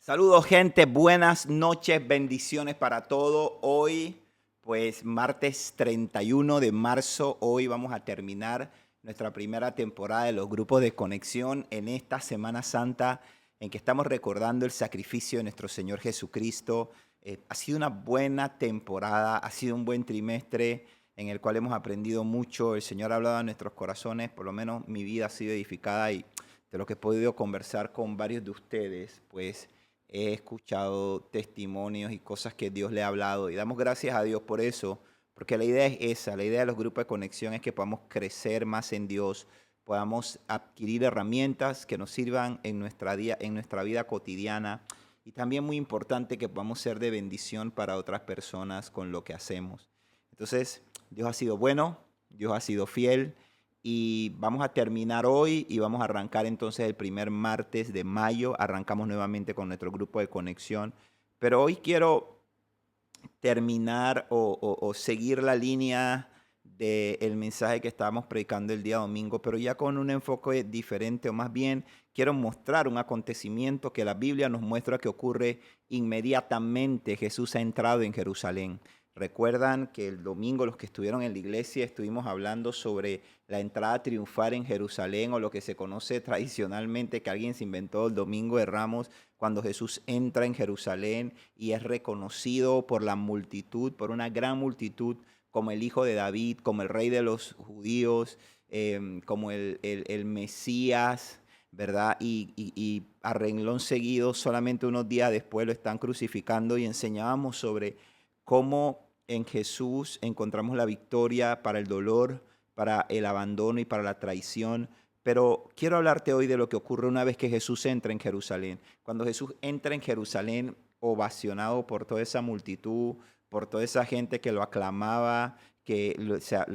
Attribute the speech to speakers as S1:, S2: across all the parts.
S1: Saludos, gente, buenas noches, bendiciones para todo. Hoy, pues martes 31 de marzo, hoy vamos a terminar nuestra primera temporada de los grupos de conexión en esta Semana Santa en que estamos recordando el sacrificio de nuestro Señor Jesucristo. Ha sido una buena temporada, ha sido un buen trimestre en el cual hemos aprendido mucho. El Señor ha hablado a nuestros corazones, por lo menos mi vida ha sido edificada y de lo que he podido conversar con varios de ustedes, pues he escuchado testimonios y cosas que Dios le ha hablado y damos gracias a Dios por eso, porque la idea es esa, la idea de los grupos de conexión es que podamos crecer más en Dios, podamos adquirir herramientas que nos sirvan en nuestra vida cotidiana y también muy importante que podamos ser de bendición para otras personas con lo que hacemos. Entonces, Dios ha sido bueno, Dios ha sido fiel y vamos a terminar hoy y vamos a arrancar entonces el primer martes de mayo. Arrancamos nuevamente con nuestro grupo de conexión. Pero hoy quiero terminar o seguir la línea del mensaje que estábamos predicando el día domingo, pero ya con un enfoque diferente, o más bien quiero mostrar un acontecimiento que la Biblia nos muestra que ocurre inmediatamente. Jesús ha entrado en Jerusalén. Recuerdan que el domingo los que estuvieron en la iglesia estuvimos hablando sobre la entrada triunfal en Jerusalén, o lo que se conoce tradicionalmente, que alguien se inventó el domingo de Ramos, cuando Jesús entra en Jerusalén y es reconocido por la multitud, por una gran multitud, como el hijo de David, como el rey de los judíos, como el Mesías, ¿verdad? Y a renglón seguido, solamente unos días después lo están crucificando y enseñábamos sobre cómo en Jesús encontramos la victoria para el dolor, para el abandono y para la traición. Pero quiero hablarte hoy de lo que ocurre una vez que Jesús entra en Jerusalén. Cuando Jesús entra en Jerusalén, ovacionado por toda esa multitud, por toda esa gente que lo aclamaba, que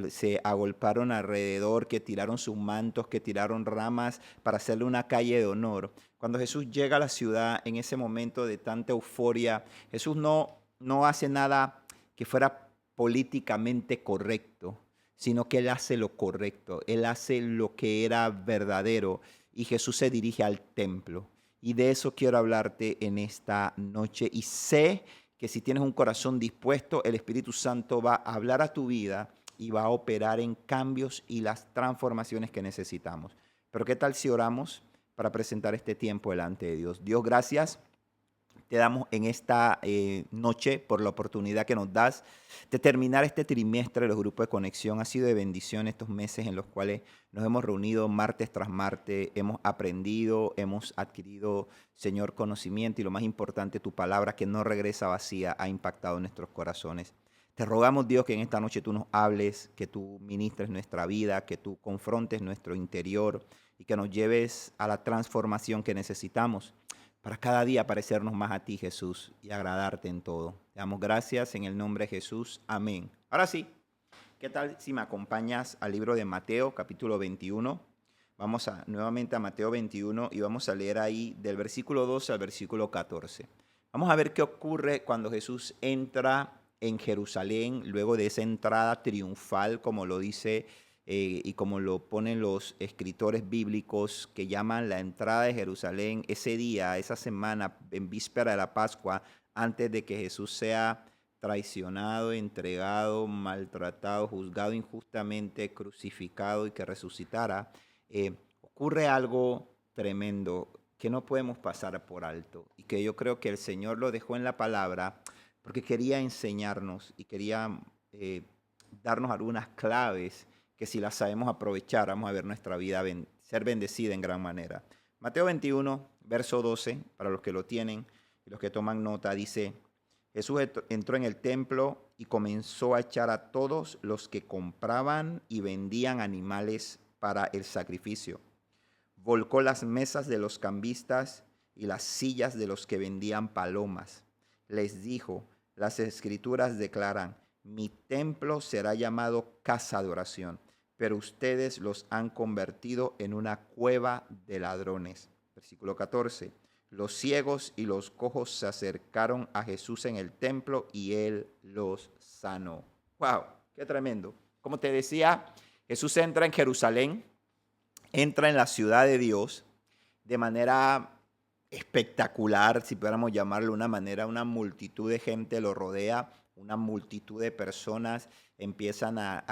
S1: se agolparon alrededor, que tiraron sus mantos, que tiraron ramas para hacerle una calle de honor. Cuando Jesús llega a la ciudad en ese momento de tanta euforia, Jesús no hace nada que fuera políticamente correcto, sino que Él hace lo correcto, Él hace lo que era verdadero y Jesús se dirige al templo. Y de eso quiero hablarte en esta noche y sé que si tienes un corazón dispuesto, el Espíritu Santo va a hablar a tu vida y va a operar en cambios y las transformaciones que necesitamos. Pero ¿qué tal si oramos para presentar este tiempo delante de Dios? Dios, gracias. Te damos en esta noche por la oportunidad que nos das de terminar este trimestre de los grupos de conexión. Ha sido de bendición estos meses en los cuales nos hemos reunido martes tras martes, hemos aprendido, hemos adquirido, Señor, conocimiento y lo más importante, tu palabra que no regresa vacía ha impactado nuestros corazones. Te rogamos, Dios, que en esta noche tú nos hables, que tú ministres nuestra vida, que tú confrontes nuestro interior y que nos lleves a la transformación que necesitamos para cada día parecernos más a ti, Jesús, y agradarte en todo. Te damos gracias en el nombre de Jesús. Amén. Ahora sí, ¿qué tal si me acompañas al libro de Mateo, capítulo 21? Vamos nuevamente a Mateo 21 y vamos a leer ahí del versículo 12 al versículo 14. Vamos a ver qué ocurre cuando Jesús entra en Jerusalén, luego de esa entrada triunfal, como lo dice y como lo ponen los escritores bíblicos, que llaman la entrada de Jerusalén, ese día, esa semana, en víspera de la Pascua, antes de que Jesús sea traicionado, entregado, maltratado, juzgado injustamente, crucificado y que resucitara, ocurre algo tremendo que no podemos pasar por alto y que yo creo que el Señor lo dejó en la palabra porque quería enseñarnos y quería darnos algunas claves que si las sabemos aprovechar, vamos a ver nuestra vida ser bendecida en gran manera. Mateo 21, verso 12, para los que lo tienen y los que toman nota, dice: Jesús entró en el templo y comenzó a echar a todos los que compraban y vendían animales para el sacrificio. Volcó las mesas de los cambistas y las sillas de los que vendían palomas. Les dijo: las escrituras declaran, mi templo será llamado casa de oración, pero ustedes los han convertido en una cueva de ladrones. Versículo 14. Los ciegos y los cojos se acercaron a Jesús en el templo y él los sanó. ¡Wow! ¡Qué tremendo! Como te decía, Jesús entra en Jerusalén, entra en la ciudad de Dios de manera espectacular, si pudiéramos llamarlo de una manera, una multitud de gente lo rodea, una multitud de personas empiezan a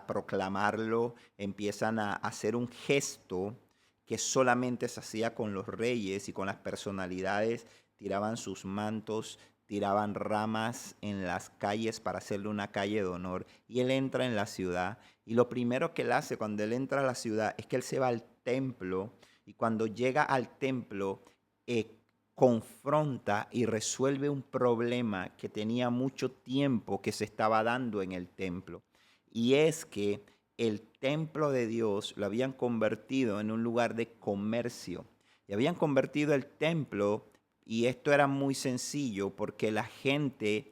S1: proclamarlo, empiezan a hacer un gesto que solamente se hacía con los reyes y con las personalidades, tiraban sus mantos, tiraban ramas en las calles para hacerle una calle de honor. Y él entra en la ciudad y lo primero que él hace cuando él entra a la ciudad es que él se va al templo y cuando llega al templo, eh, confronta y resuelve un problema que tenía mucho tiempo que se estaba dando en el templo. Y es que el templo de Dios lo habían convertido en un lugar de comercio. Y habían convertido el templo, y esto era muy sencillo, porque la gente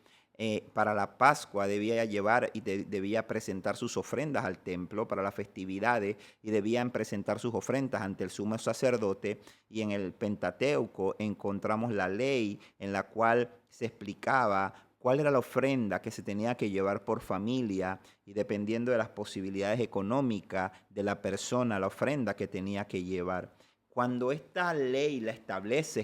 S1: para la Pascua debía llevar y debía presentar sus ofrendas al templo para las festividades y debían presentar sus ofrendas ante el sumo sacerdote. Y en el Pentateuco encontramos la ley en la cual se explicaba cuál era la ofrenda que se tenía que llevar por familia y dependiendo de las posibilidades económicas de la persona, la ofrenda que tenía que llevar. Cuando esta ley la establece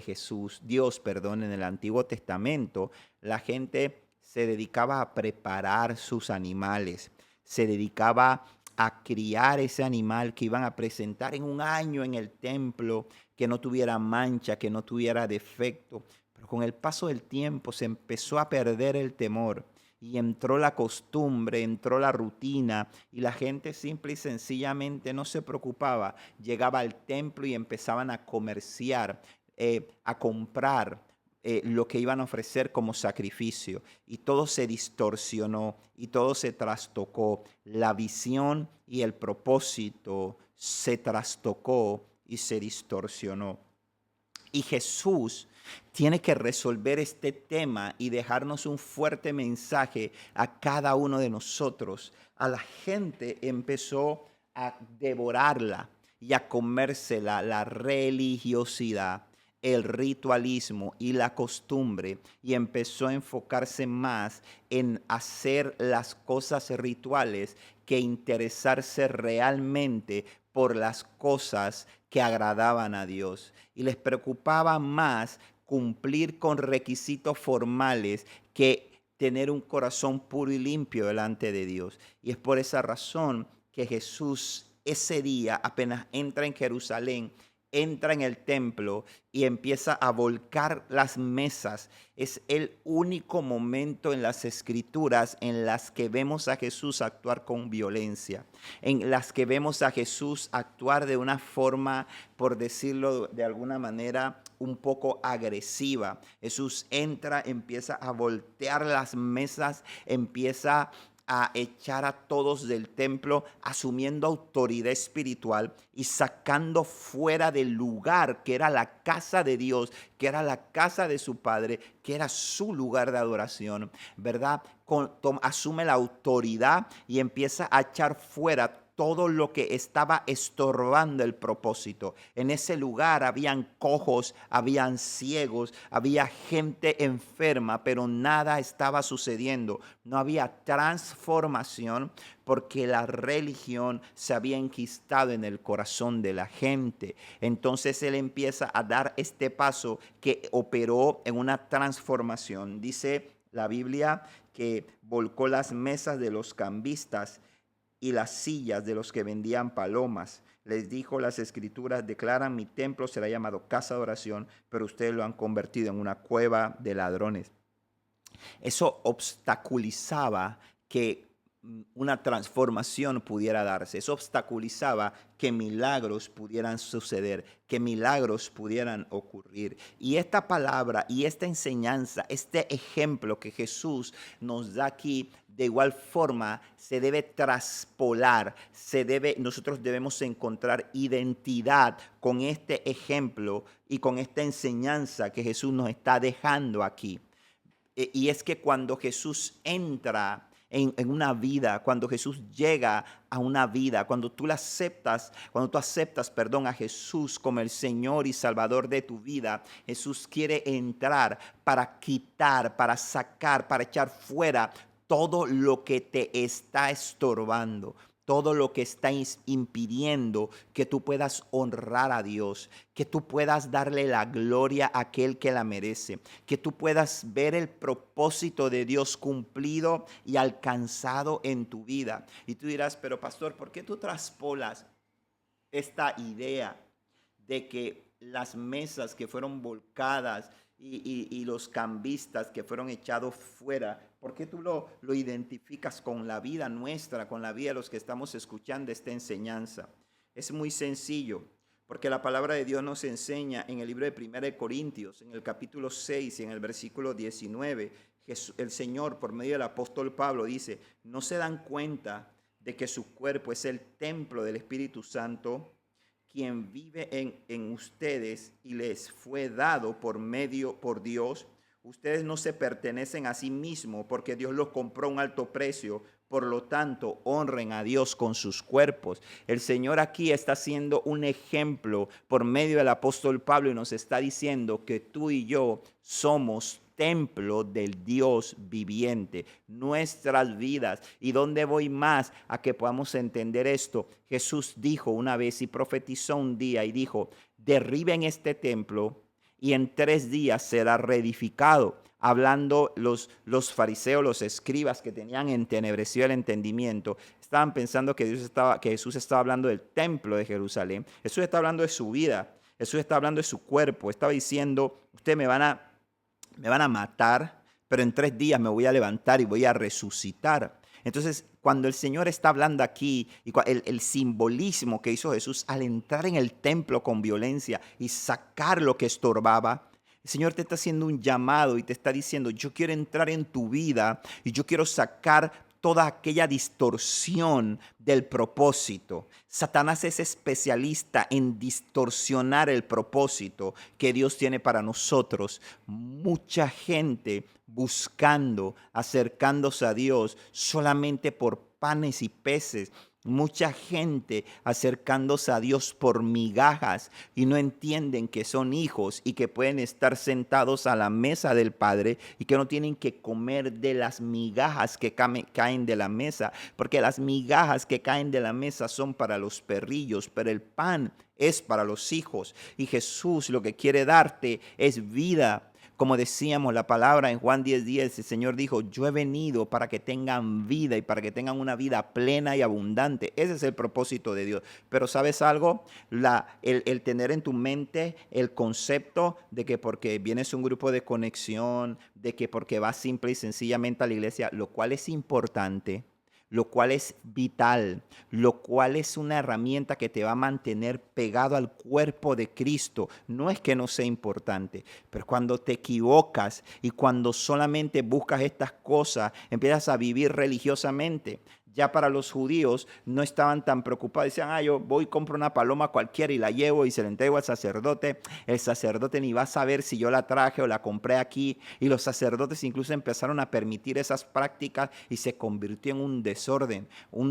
S1: Dios, perdón, en el Antiguo Testamento, la gente se dedicaba a preparar sus animales, se dedicaba a criar ese animal que iban a presentar en un año en el templo, que no tuviera mancha, que no tuviera defecto. Pero con el paso del tiempo se empezó a perder el temor y entró la costumbre, entró la rutina y la gente simple y sencillamente no se preocupaba. Llegaba al templo y empezaban a comerciar, a comprar lo que iban a ofrecer como sacrificio. Y todo se distorsionó y todo se trastocó. La visión y el propósito se trastocó y se distorsionó. Y Jesús tiene que resolver este tema y dejarnos un fuerte mensaje a cada uno de nosotros. A la gente empezó a devorarla y a comérsela la religiosidad, el ritualismo y la costumbre y empezó a enfocarse más en hacer las cosas rituales que interesarse realmente por las cosas que agradaban a Dios. Y les preocupaba más cumplir con requisitos formales que tener un corazón puro y limpio delante de Dios. Y es por esa razón que Jesús ese día, apenas entra en Jerusalén, entra en el templo y empieza a volcar las mesas. Es el único momento en las escrituras en las que vemos a Jesús actuar con violencia, en las que vemos a Jesús actuar de una forma, por decirlo de alguna manera, un poco agresiva. Jesús entra, empieza a voltear las mesas, empieza a echar a todos del templo, asumiendo autoridad espiritual y sacando fuera del lugar que era la casa de Dios, que era la casa de su Padre, que era su lugar de adoración, ¿verdad? Asume la autoridad y empieza a echar fuera todo lo que estaba estorbando el propósito. En ese lugar habían cojos, habían ciegos, había gente enferma, pero nada estaba sucediendo. No había transformación porque la religión se había enquistado en el corazón de la gente. Entonces él empieza a dar este paso que operó en una transformación. Dice la Biblia que volcó las mesas de los cambistas y las sillas de los que vendían palomas. Les dijo las escrituras, declaran: mi templo será llamado casa de oración, pero ustedes lo han convertido en una cueva de ladrones. Eso obstaculizaba que una transformación pudiera darse. Eso obstaculizaba que milagros pudieran suceder, que milagros pudieran ocurrir. Y esta palabra y esta enseñanza, este ejemplo que Jesús nos da aquí, de igual forma se debe traspolar, nosotros debemos encontrar identidad con este ejemplo y con esta enseñanza que Jesús nos está dejando aquí. Y es que cuando Jesús entra en una vida, cuando Jesús llega a una vida, cuando tú aceptas, perdón, a Jesús como el Señor y Salvador de tu vida, Jesús quiere entrar para quitar, para sacar, para echar fuera todo lo que te está estorbando, todo lo que está impidiendo que tú puedas honrar a Dios, que tú puedas darle la gloria a aquel que la merece, que tú puedas ver el propósito de Dios cumplido y alcanzado en tu vida. Y tú dirás, pero pastor, ¿por qué tú traspolas esta idea de que las mesas que fueron volcadas y los cambistas que fueron echados fuera, ¿por qué tú lo identificas con la vida nuestra, con la vida de los que estamos escuchando esta enseñanza? Es muy sencillo, porque la palabra de Dios nos enseña en el libro de 1 Corintios, en el capítulo 6 y en el versículo 19, el Señor por medio del apóstol Pablo dice, ¿no se dan cuenta de que su cuerpo es el templo del Espíritu Santo, quien vive en ustedes y les fue dado por Dios? Ustedes no se pertenecen a sí mismos porque Dios los compró a un alto precio. Por lo tanto, honren a Dios con sus cuerpos. El Señor aquí está haciendo un ejemplo por medio del apóstol Pablo y nos está diciendo que tú y yo somos templo del Dios viviente, nuestras vidas. ¿Y dónde voy más a que podamos entender esto? Jesús dijo una vez y profetizó un día y dijo, derriben este templo y en 3 días será reedificado. Hablando los fariseos, los escribas que tenían entenebrecido el entendimiento, estaban pensando que Jesús estaba hablando del templo de Jerusalén. Jesús está hablando de su vida, Jesús está hablando de su cuerpo. Estaba diciendo, ustedes me van a matar, pero en 3 días me voy a levantar y voy a resucitar. Entonces, cuando el Señor está hablando aquí, y el simbolismo que hizo Jesús al entrar en el templo con violencia y sacar lo que estorbaba, el Señor te está haciendo un llamado y te está diciendo, yo quiero entrar en tu vida y yo quiero sacar toda aquella distorsión del propósito. Satanás es especialista en distorsionar el propósito que Dios tiene para nosotros. Mucha gente buscando, acercándose a Dios solamente por panes y peces. Mucha gente acercándose a Dios por migajas y no entienden que son hijos y que pueden estar sentados a la mesa del Padre y que no tienen que comer de las migajas que caen de la mesa, porque las migajas que caen de la mesa son para los perrillos, pero el pan es para los hijos. Y Jesús lo que quiere darte es vida. Como decíamos la palabra en Juan 10:10, el Señor dijo, yo he venido para que tengan vida y para que tengan una vida plena y abundante. Ese es el propósito de Dios. Pero ¿sabes algo? El tener en tu mente el concepto de que porque vienes a un grupo de conexión, de que porque vas simple y sencillamente a la iglesia, lo cual es importante, lo cual es vital, lo cual es una herramienta que te va a mantener pegado al cuerpo de Cristo. No es que no sea importante, pero cuando te equivocas y cuando solamente buscas estas cosas, empiezas a vivir religiosamente. Ya para los judíos no estaban tan preocupados. Decían, yo voy y compro una paloma cualquiera y la llevo y se la entrego al sacerdote. El sacerdote ni va a saber si yo la traje o la compré aquí. Y los sacerdotes incluso empezaron a permitir esas prácticas y se convirtió en un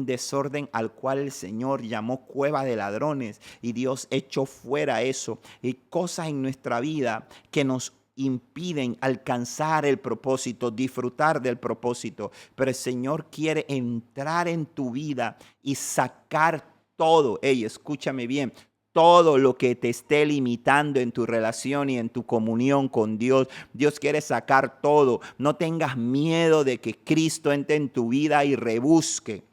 S1: desorden al cual el Señor llamó cueva de ladrones. Y Dios echó fuera eso. Y cosas en nuestra vida que nos impiden alcanzar el propósito, disfrutar del propósito. Pero el Señor quiere entrar en tu vida y sacar todo. Escúchame bien. Todo lo que te esté limitando en tu relación y en tu comunión con Dios, Dios quiere sacar todo. No tengas miedo de que Cristo entre en tu vida y rebusque.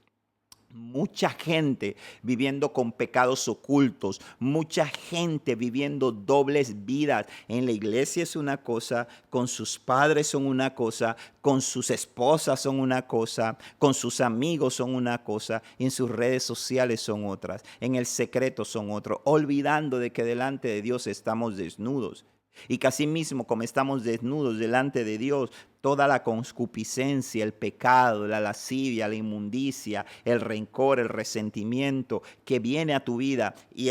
S1: Mucha gente viviendo con pecados ocultos, mucha gente viviendo dobles vidas. En la iglesia es una cosa, con sus padres son una cosa, con sus esposas son una cosa, con sus amigos son una cosa, y en sus redes sociales son otras, en el secreto son otros, olvidando de que delante de Dios estamos desnudos. Y que asimismo, como estamos desnudos delante de Dios, toda la concupiscencia, el pecado, la lascivia, la inmundicia, el rencor, el resentimiento que viene a tu vida y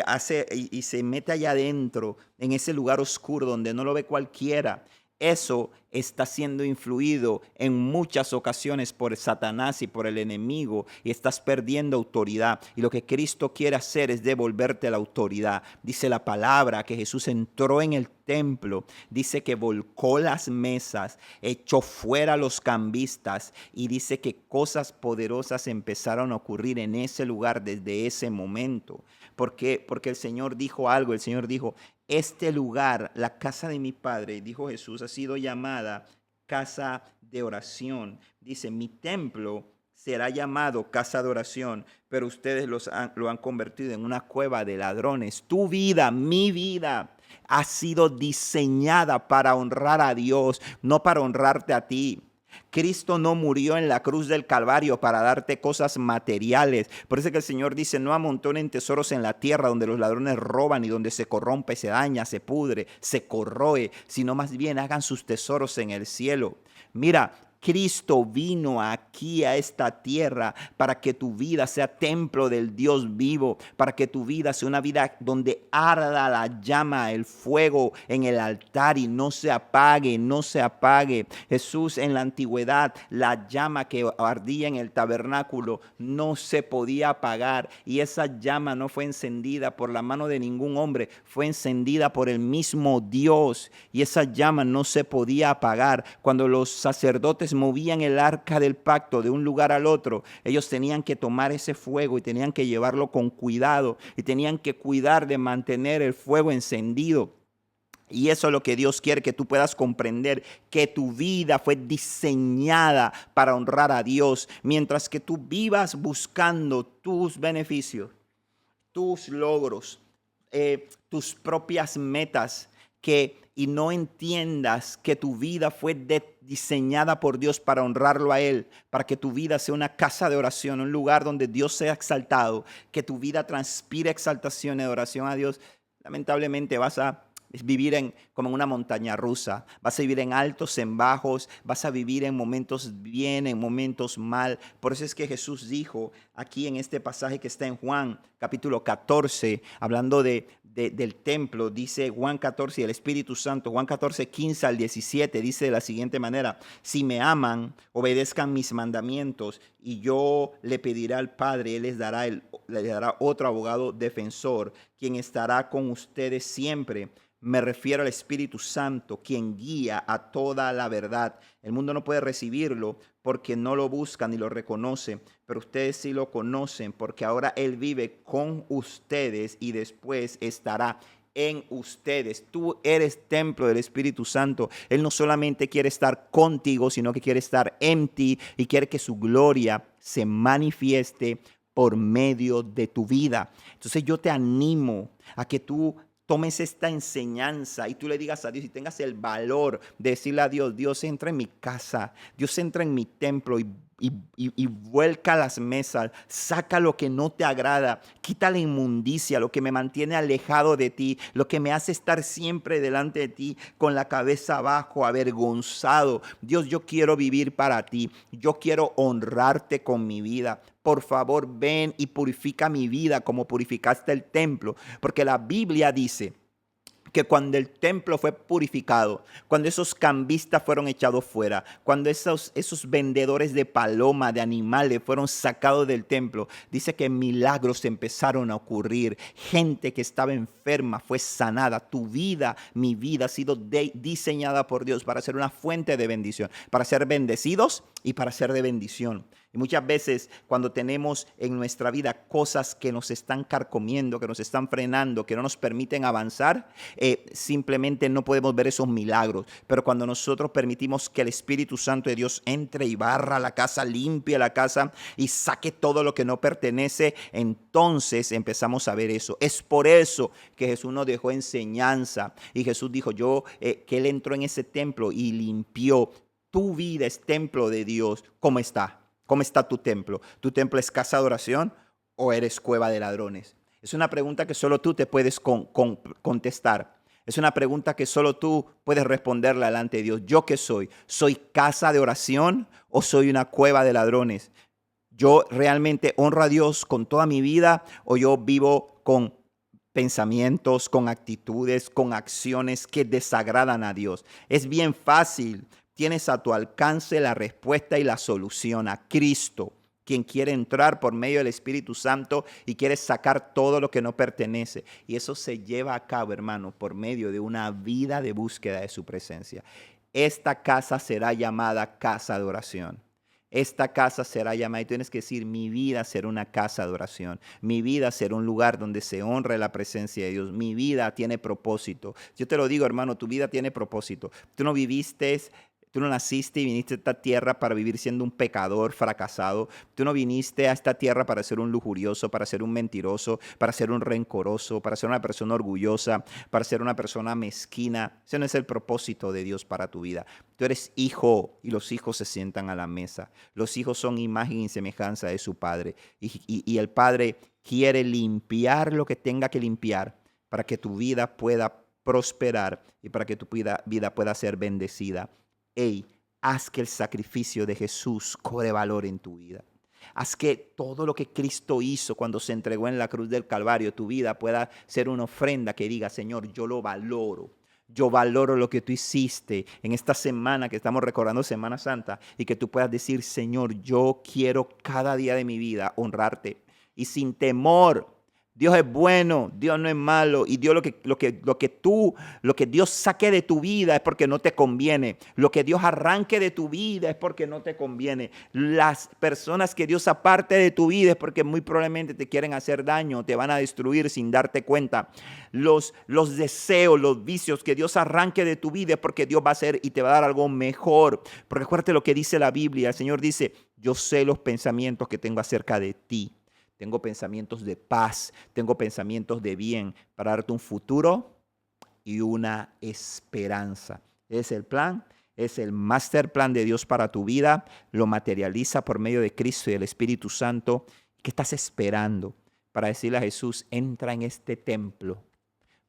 S1: se mete allá adentro, en ese lugar oscuro donde no lo ve cualquiera, eso está siendo influido en muchas ocasiones por Satanás y por el enemigo y estás perdiendo autoridad. Y lo que Cristo quiere hacer es devolverte la autoridad. Dice la palabra que Jesús entró en el templo, dice que volcó las mesas, echó fuera los cambistas y dice que cosas poderosas empezaron a ocurrir en ese lugar desde ese momento. ¿Por qué? Porque el Señor dijo algo, el Señor dijo: este lugar, la casa de mi Padre, dijo Jesús, ha sido llamada casa de oración. Dice, mi templo será llamado casa de oración, pero ustedes lo han convertido en una cueva de ladrones. Tu vida, mi vida, ha sido diseñada para honrar a Dios, no para honrarte a ti. Cristo no murió en la cruz del Calvario para darte cosas materiales. Por eso es que el Señor dice: no amontonen tesoros en la tierra donde los ladrones roban y donde se corrompe, se daña, se pudre, se corroe, sino más bien hagan sus tesoros en el cielo. Mira, Cristo vino aquí a esta tierra para que tu vida sea templo del Dios vivo, para que tu vida sea una vida donde arda la llama, el fuego en el altar y no se apague, no se apague. Jesús, en la antigüedad, la llama que ardía en el tabernáculo no se podía apagar, y esa llama no fue encendida por la mano de ningún hombre, fue encendida por el mismo Dios, y esa llama no se podía apagar. Cuando los sacerdotes movían el arca del pacto de un lugar al otro, ellos tenían que tomar ese fuego y tenían que llevarlo con cuidado y tenían que cuidar de mantener el fuego encendido. Y eso es lo que Dios quiere, que tú puedas comprender, que tu vida fue diseñada para honrar a Dios, mientras que tú vivas buscando tus beneficios, tus logros, tus propias metas, y no entiendas que tu vida fue diseñada por Dios para honrarlo a Él, para que tu vida sea una casa de oración, un lugar donde Dios sea exaltado, que tu vida transpire exaltación y adoración a Dios. Lamentablemente vas a vivir como en una montaña rusa. Vas a vivir en altos, en bajos. Vas a vivir en momentos bien, en momentos mal. Por eso es que Jesús dijo aquí en este pasaje que está en Juan capítulo 14, hablando del templo, dice Juan 14 y el Espíritu Santo, Juan 14, 15 al 17, dice de la siguiente manera: si me aman, obedezcan mis mandamientos, y yo le pediré al Padre, Él les dará otro abogado defensor, quien estará con ustedes siempre. Me refiero al Espíritu Santo, quien guía a toda la verdad. El mundo no puede recibirlo porque no lo busca ni lo reconoce, pero ustedes sí lo conocen porque ahora Él vive con ustedes y después estará en ustedes. Tú eres templo del Espíritu Santo. Él no solamente quiere estar contigo, sino que quiere estar en ti y quiere que su gloria se manifieste por medio de tu vida. Entonces yo te animo a que tú tomes esta enseñanza y tú le digas a Dios y tengas el valor de decirle a Dios: Dios, entra en mi casa, Dios, entra en mi templo y vuelca las mesas, saca lo que no te agrada, quita la inmundicia, lo que me mantiene alejado de ti, lo que me hace estar siempre delante de ti con la cabeza abajo, avergonzado. Dios, yo quiero vivir para ti, yo quiero honrarte con mi vida. Por favor, ven y purifica mi vida como purificaste el templo, porque la Biblia dice que cuando el templo fue purificado, cuando esos cambistas fueron echados fuera, cuando esos vendedores de paloma, de animales, fueron sacados del templo, dice que milagros empezaron a ocurrir. Gente que estaba enferma fue sanada. Tu vida, mi vida, ha sido diseñada por Dios para ser una fuente de bendición, para ser bendecidos y para ser de bendición. Y muchas veces cuando tenemos en nuestra vida cosas que nos están carcomiendo, que nos están frenando, que no nos permiten avanzar, simplemente no podemos ver esos milagros. Pero cuando nosotros permitimos que el Espíritu Santo de Dios entre y barra la casa, limpie la casa y saque todo lo que no pertenece, entonces empezamos a ver eso. Es por eso que Jesús nos dejó enseñanza. Y Jesús dijo que Él entró en ese templo y limpió. Tu vida es templo de Dios. ¿Cómo está? ¿Cómo está tu templo? ¿Tu templo es casa de oración o eres cueva de ladrones? Es una pregunta que solo tú te puedes contestar. Es una pregunta que solo tú puedes responderla delante de Dios. ¿Yo qué soy? ¿Soy casa de oración o soy una cueva de ladrones? ¿Yo realmente honro a Dios con toda mi vida o yo vivo con pensamientos, con actitudes, con acciones que desagradan a Dios. Es bien fácil. Tienes a tu alcance la respuesta y la solución a Cristo, quien quiere entrar por medio del Espíritu Santo y quiere sacar todo lo que no pertenece. Y eso se lleva a cabo, hermano, por medio de una vida de búsqueda de su presencia. Esta casa será llamada casa de oración. Esta casa será llamada, y tienes que decir, mi vida será una casa de oración. Mi vida será un lugar donde se honre la presencia de Dios. Mi vida tiene propósito. Yo te lo digo, hermano, tu vida tiene propósito. Tú no naciste y viniste a esta tierra para vivir siendo un pecador fracasado. Tú no viniste a esta tierra para ser un lujurioso, para ser un mentiroso, para ser un rencoroso, para ser una persona orgullosa, para ser una persona mezquina. Ese no es el propósito de Dios para tu vida. Tú eres hijo y los hijos se sientan a la mesa. Los hijos son imagen y semejanza de su padre. Y el padre quiere limpiar lo que tenga que limpiar para que tu vida pueda prosperar y para que tu vida pueda ser bendecida. Hey, haz que el sacrificio de Jesús cobre valor en tu vida. Haz que todo lo que Cristo hizo cuando se entregó en la cruz del Calvario, tu vida pueda ser una ofrenda que diga, Señor, yo lo valoro. Yo valoro lo que tú hiciste en esta semana que estamos recordando Semana Santa y que tú puedas decir, Señor, yo quiero cada día de mi vida honrarte y sin temor. Dios es bueno, Dios no es malo y Dios lo que Dios saque de tu vida es porque no te conviene. Lo que Dios arranque de tu vida es porque no te conviene. Las personas que Dios aparte de tu vida es porque muy probablemente te quieren hacer daño, te van a destruir sin darte cuenta. Los deseos, los vicios que Dios arranque de tu vida es porque Dios va a hacer y te va a dar algo mejor. Porque acuérdate lo que dice la Biblia. El Señor dice, yo sé los pensamientos que tengo acerca de ti. Tengo pensamientos de paz, tengo pensamientos de bien para darte un futuro y una esperanza. Es el plan, es el master plan de Dios para tu vida. Lo materializa por medio de Cristo y del Espíritu Santo. ¿Qué estás esperando para decirle a Jesús, entra en este templo,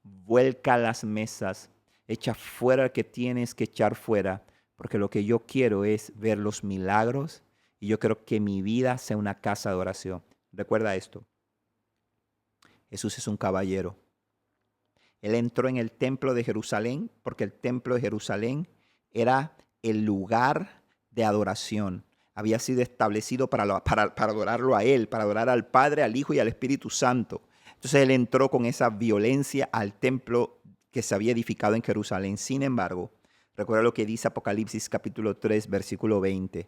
S1: vuelca las mesas, echa fuera el que tienes que echar fuera? Porque lo que yo quiero es ver los milagros y yo quiero que mi vida sea una casa de oración. Recuerda esto, Jesús es un caballero. Él entró en el templo de Jerusalén porque el templo de Jerusalén era el lugar de adoración. Había sido establecido para adorarlo a Él, para adorar al Padre, al Hijo y al Espíritu Santo. Entonces Él entró con esa violencia al templo que se había edificado en Jerusalén. Sin embargo, recuerda lo que dice Apocalipsis capítulo 3, versículo 20.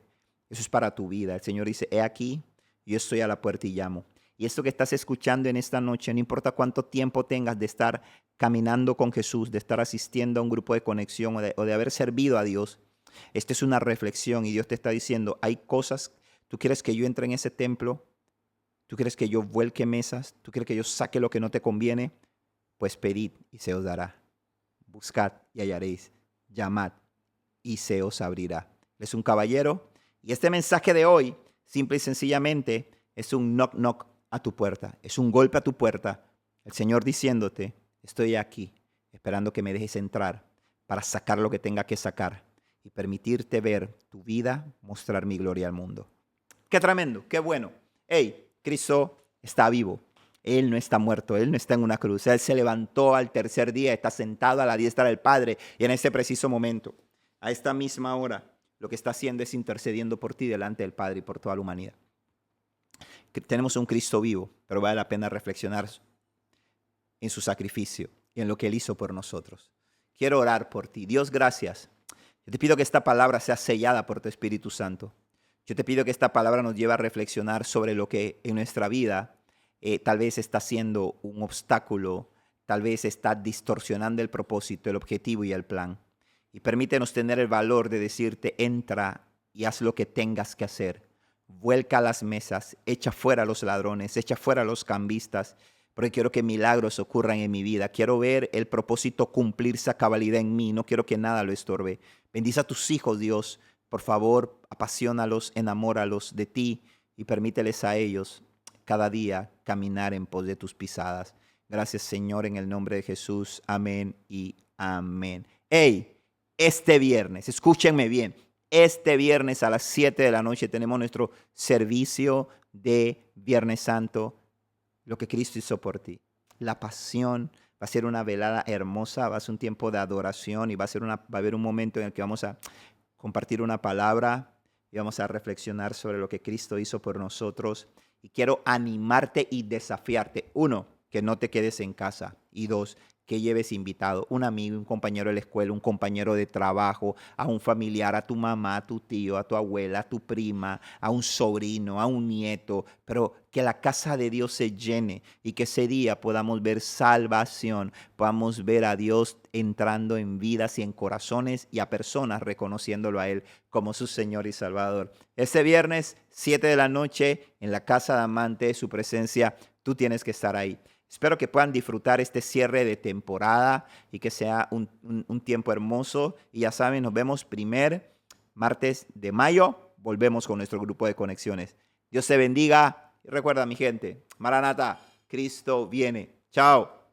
S1: Eso es para tu vida. El Señor dice, he aquí, yo estoy a la puerta y llamo. Y esto que estás escuchando en esta noche, no importa cuánto tiempo tengas de estar caminando con Jesús, de estar asistiendo a un grupo de conexión o de haber servido a Dios, esta es una reflexión y Dios te está diciendo, hay cosas, ¿tú quieres que yo entre en ese templo? ¿Tú quieres que yo vuelque mesas? ¿Tú quieres que yo saque lo que no te conviene? Pues pedid y se os dará. Buscad y hallaréis. Llamad y se os abrirá. Es un caballero y este mensaje de hoy simple y sencillamente es un knock knock a tu puerta, es un golpe a tu puerta. El Señor diciéndote, estoy aquí esperando que me dejes entrar para sacar lo que tenga que sacar y permitirte ver tu vida, mostrar mi gloria al mundo. Qué tremendo, qué bueno. Hey, Cristo está vivo. Él no está muerto, Él no está en una cruz. Él se levantó al tercer día, está sentado a la diestra del Padre y en ese preciso momento, a esta misma hora, lo que está haciendo es intercediendo por ti delante del Padre y por toda la humanidad. Tenemos un Cristo vivo, pero vale la pena reflexionar en su sacrificio y en lo que Él hizo por nosotros. Quiero orar por ti. Dios, gracias. Yo te pido que esta palabra sea sellada por tu Espíritu Santo. Yo te pido que esta palabra nos lleve a reflexionar sobre lo que en nuestra vida tal vez está siendo un obstáculo, tal vez está distorsionando el propósito, el objetivo y el plan. Y permítenos tener el valor de decirte, entra y haz lo que tengas que hacer. Vuelca las mesas, echa fuera a los ladrones, echa fuera a los cambistas, porque quiero que milagros ocurran en mi vida. Quiero ver el propósito cumplirse a cabalidad en mí. No quiero que nada lo estorbe. Bendice a tus hijos, Dios. Por favor, apaciónalos, enamóralos de ti y permíteles a ellos cada día caminar en pos de tus pisadas. Gracias, Señor, en el nombre de Jesús. Amén y amén. Hey, este viernes, escúchenme bien, este viernes a las 7 de la noche tenemos nuestro servicio de Viernes Santo, lo que Cristo hizo por ti. la pasión. Va a ser una velada hermosa, va a ser un tiempo de adoración y va a haber un momento en el que vamos a compartir una palabra y vamos a reflexionar sobre lo que Cristo hizo por nosotros. Y quiero animarte y desafiarte. Uno, que no te quedes en casa. Y dos, que lleves invitado, un amigo, un compañero de la escuela, un compañero de trabajo, a un familiar, a tu mamá, a tu tío, a tu abuela, a tu prima, a un sobrino, a un nieto, pero que la casa de Dios se llene y que ese día podamos ver salvación, podamos ver a Dios entrando en vidas y en corazones y a personas reconociéndolo a Él como su Señor y Salvador. Este viernes, 7 de la noche, en la casa de Amante, su presencia, tú tienes que estar ahí. Espero que puedan disfrutar este cierre de temporada y que sea un tiempo hermoso. Y ya saben, nos vemos primer martes de mayo. Volvemos con nuestro grupo de conexiones. Dios te bendiga. Y recuerda, mi gente, Maranata, Cristo viene. Chao.